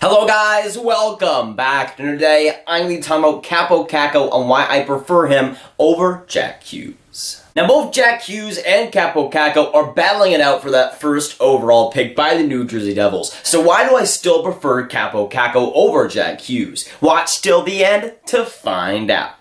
Hello guys, welcome back. And today I'm going to be talking about Kaapo Kakko and why I prefer him over Jack Hughes. Now both Jack Hughes and Kaapo Kakko are battling it out for that first overall pick by the New Jersey Devils. So why do I still prefer Kaapo Kakko over Jack Hughes? Watch till the end to find out.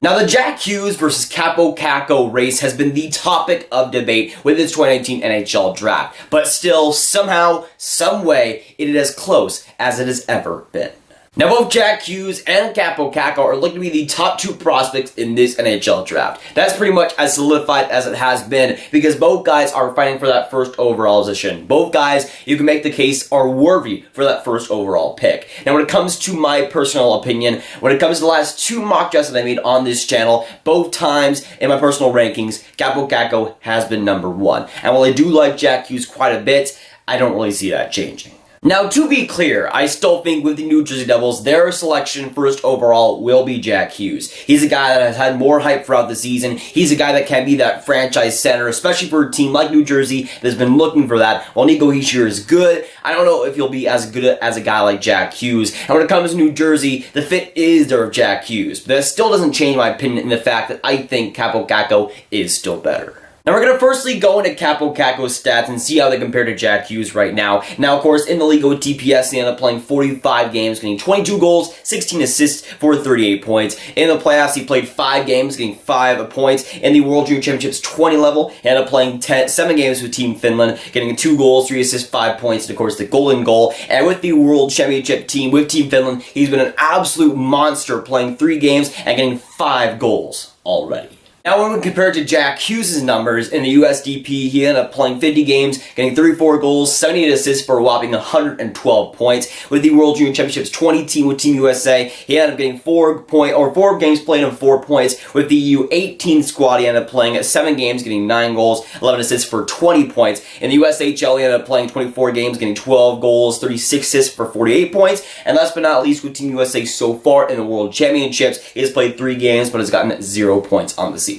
Now the Jack Hughes versus Kaapo Kakko race has been the topic of debate with this 2019 NHL draft, but still, somehow, someway, it is as close as it has ever been. Now both Jack Hughes and Kaapo Kakko are looking to be the top two prospects in this NHL draft. That's pretty much as solidified as it has been because both guys are fighting for that first overall position. Both guys, you can make the case, are worthy for that first overall pick. Now when it comes to my personal opinion, when it comes to the last two mock drafts that I made on this channel, both times in my personal rankings, Kaapo Kakko has been number one. And while I do like Jack Hughes quite a bit, I don't really see that changing. Now, to be clear, I still think with the New Jersey Devils, their selection first overall will be Jack Hughes. He's a guy that has had more hype throughout the season. He's a guy that can be that franchise center, especially for a team like New Jersey that has been looking for that. While Nico Hischier is good, I don't know if he'll be as good as a guy like Jack Hughes. And when it comes to New Jersey, the fit is there of Jack Hughes. But that still doesn't change my opinion in the fact that I think Kaapo Kakko is still better. Now we're going to firstly go into Kaapo Kakko's stats and see how they compare to Jack Hughes right now. Now of course in the league with TPS he ended up playing 45 games, getting 22 goals, 16 assists for 38 points. In the playoffs he played 5 games, getting 5 points. In the World Junior Championships 20 level he ended up playing 7 games with Team Finland, getting 2 goals, 3 assists, 5 points, and of course the golden goal. And with the World Championship team with Team Finland, he's been an absolute monster, playing 3 games and getting 5 goals already. Now when we compare it to Jack Hughes' numbers, in the USDP he ended up playing 50 games, getting 34 goals, 78 assists for a whopping 112 points. With the World Junior Championships 20 team with Team USA, he ended up getting 4 games played and 4 points. With the U18 squad he ended up playing 7 games, getting 9 goals, 11 assists for 20 points. In the USHL he ended up playing 24 games, getting 12 goals, 36 assists for 48 points. And last but not least with Team USA so far in the World Championships, he has played 3 games but has gotten 0 points on the season.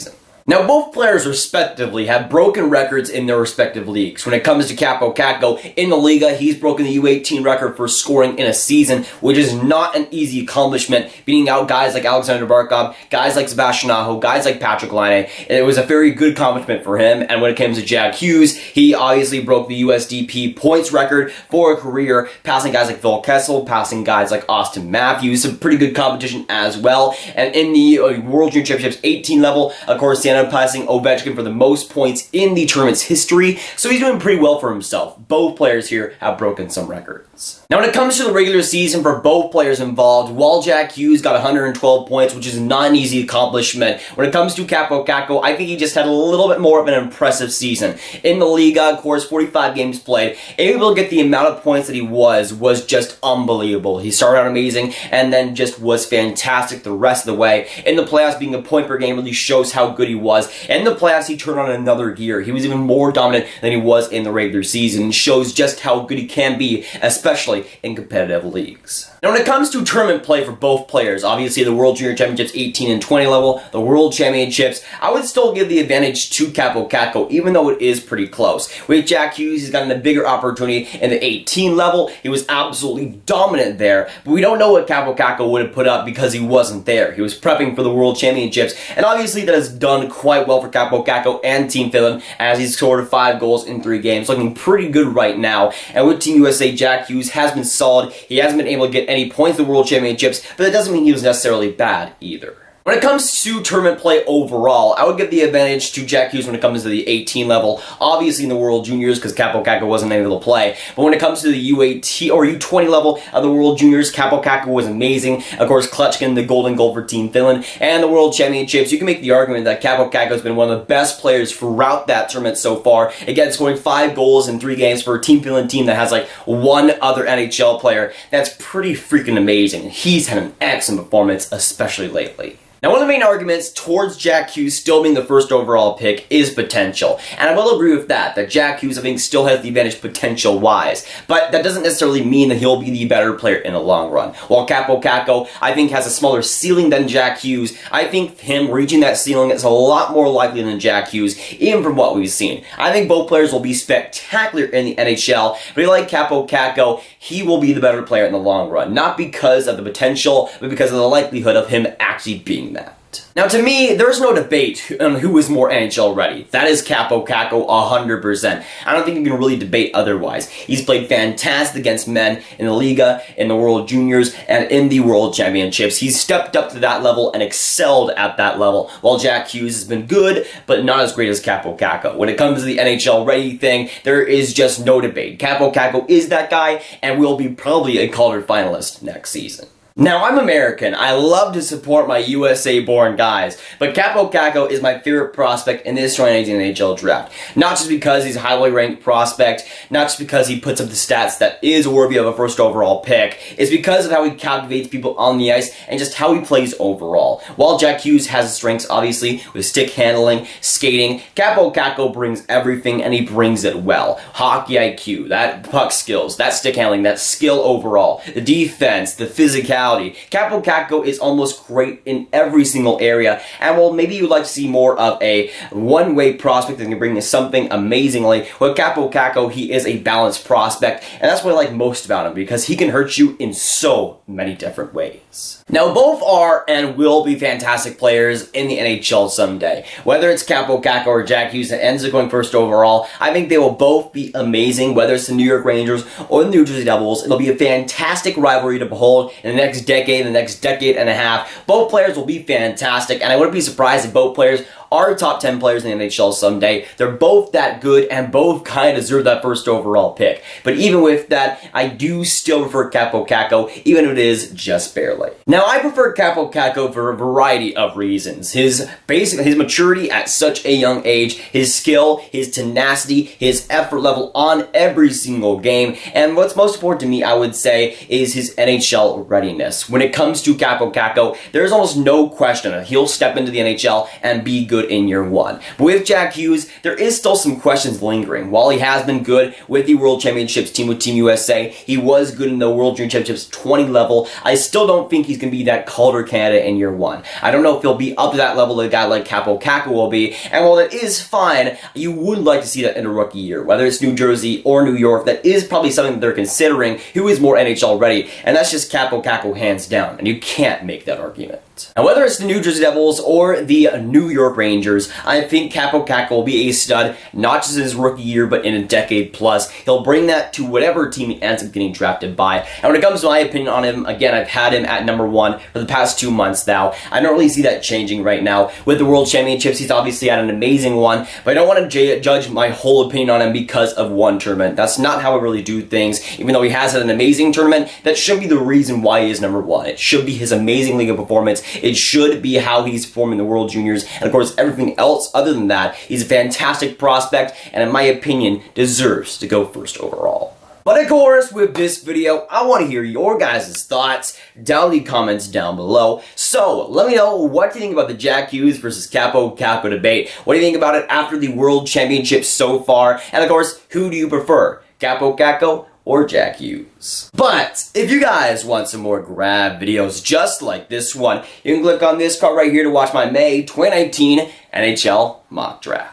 Now both players respectively have broken records in their respective leagues. When it comes to Kaapo Kakko, in the Liga he's broken the U18 record for scoring in a season, which is not an easy accomplishment, beating out guys like Alexander Barkov, guys like Sebastian Aho, guys like Patrick Laine. It was a very good accomplishment for him. And when it comes to Jack Hughes, he obviously broke the USDP points record for a career, passing guys like Phil Kessel, passing guys like Austin Matthews, some pretty good competition as well. And in the World Junior Championships 18 level, of course, he ended up passing Ovechkin for the most points in the tournament's history, so he's doing pretty well for himself. Both players here have broken some records. Now when it comes to the regular season for both players involved, while Jack Hughes got 112 points, which is not an easy accomplishment, when it comes to Kaapo Kakko, I think he just had a little bit more of an impressive season. In the Liga, of course, 45 games played, able to get the amount of points that he was just unbelievable. He started out amazing and then just was fantastic the rest of the way. In the playoffs, being a point per game really shows how good he was. In the playoffs, he turned on another gear. He was even more dominant than he was in the regular season, and shows just how good he can be, especially in competitive leagues. Now when it comes to tournament play for both players, obviously the World Junior Championships 18 and 20 level, the World Championships, I would still give the advantage to Kaapo Kakko, even though it is pretty close. With Jack Hughes, he's gotten a bigger opportunity in the 18 level. He was absolutely dominant there, but we don't know what Kaapo Kakko would have put up because he wasn't there. He was prepping for the World Championships, and obviously that has done quite well for Kaapo Kakko and Team Finland, as he's scored 5 goals in 3 games, looking pretty good right now. And with Team USA, Jack Hughes has been solid. He hasn't been able to get any points in the World Championships, but that doesn't mean he was necessarily bad either. When it comes to tournament play overall, I would give the advantage to Jack Hughes when it comes to the 18 level, obviously in the World Juniors because Kaapo Kakko wasn't able to play. But when it comes to the U18 or U20 level of the World Juniors, Kaapo Kakko was amazing. Of course, Klutchkin, the golden goal for Team Finland, and the World Championships. You can make the argument that Kaapo Kakko has been one of the best players throughout that tournament so far. Again, scoring 5 goals in 3 games for a Team Finland team that has like 1 other NHL player. That's pretty freaking amazing. He's had an excellent performance, especially lately. Now, one of the main arguments towards Jack Hughes still being the first overall pick is potential. And I will agree with that Jack Hughes, I think, still has the advantage potential-wise. But that doesn't necessarily mean that he'll be the better player in the long run. While Kaapo Kakko, I think, has a smaller ceiling than Jack Hughes, I think him reaching that ceiling is a lot more likely than Jack Hughes, even from what we've seen. I think both players will be spectacular in the NHL, but like Kaapo Kakko, he will be the better player in the long run. Not because of the potential, but because of the likelihood of him actually being that. Now, to me, there's no debate on who is more NHL ready. That is Kaapo Kakko 100%. I don't think you can really debate otherwise. He's played fantastic against men in the Liga, in the World Juniors, and in the World Championships. He's stepped up to that level and excelled at that level, while Jack Hughes has been good, but not as great as Kaapo Kakko. When it comes to the NHL ready thing, there is just no debate. Kaapo Kakko is that guy, and will be probably a Calder finalist next season. Now, I'm American. I love to support my USA-born guys, but Kaapo Kakko is my favorite prospect in this 2019 NHL draft. Not just because he's a highly ranked prospect, not just because he puts up the stats that is worthy of a first overall pick. It's because of how he captivates people on the ice and just how he plays overall. While Jack Hughes has strengths, obviously, with stick handling, skating, Kaapo Kakko brings everything, and he brings it well. Hockey IQ, that puck skills, that stick handling, that skill overall, the defense, the physicality. Kaapo Kakko is almost great in every single area, and while maybe you'd like to see more of a one-way prospect that can bring you something amazingly, with Kaapo Kakko, he is a balanced prospect, and that's what I like most about him, because he can hurt you in so many different ways. Now, both are and will be fantastic players in the NHL someday. Whether it's Kaapo Kakko or Jack Hughes that ends up going first overall, I think they will both be amazing, whether it's the New York Rangers or the New Jersey Devils. It'll be a fantastic rivalry to behold in the next decade, the next decade and a half. Both players will be fantastic, and I wouldn't be surprised if both players are top 10 players in the NHL someday. They're both that good, and both kind of deserve that first overall pick. But even with that, I do still prefer Kaapo Kakko, even if it is just barely. Now, I prefer Kaapo Kakko for a variety of reasons. His maturity at such a young age, his skill, his tenacity, his effort level on every single game, and what's most important to me, I would say, is his NHL readiness. When it comes to Kaapo Kakko, there's almost no question that he'll step into the NHL and be good in year one. But with Jack Hughes, there is still some questions lingering. While he has been good with the World Championships team with Team USA, he was good in the World Junior Championships 20 level, I still don't think he's going to be that Calder candidate in year one. I don't know if he'll be up to that level that a guy like Kaapo Kakko will be, and while that is fine, you would like to see that in a rookie year. Whether it's New Jersey or New York, that is probably something that they're considering who is more NHL ready, and that's just Kaapo Kakko hands down, and you can't make that argument. Now, whether it's the New Jersey Devils or the New York Rangers, I think Kaapo Kakko will be a stud, not just in his rookie year, but in a decade plus. He'll bring that to whatever team he ends up getting drafted by. And when it comes to my opinion on him, again, I've had him at number 1 for the past 2 months now. I don't really see that changing right now. With the World Championships, he's obviously had an amazing one, but I don't want to judge my whole opinion on him because of one tournament. That's not how I really do things. Even though he has had an amazing tournament, that should be the reason why he is number 1. It should be his amazing Liga performance. It should be how he's performing in the World Juniors, and of course everything else other than that. He's a fantastic prospect, and in my opinion, deserves to go first overall. But of course, with this video, I want to hear your guys' thoughts down in the comments down below. So, let me know what you think about the Jack Hughes versus Kaapo Kakko debate. What do you think about it after the World Championships so far? And of course, who do you prefer, Kaapo Kakko or Jack Hughes? But if you guys want some more Grav videos just like this one, you can click on this card right here to watch my May 2019 NHL mock draft.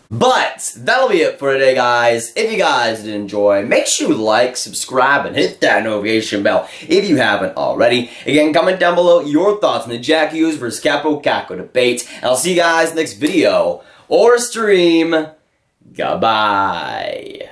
But that'll be it for today, guys. If you guys did enjoy, make sure you like, subscribe, and hit that notification bell if you haven't already. Again, comment down below your thoughts on the Jack Hughes versus Kaapo Kakko debate. And I'll see you guys next video or stream. Goodbye.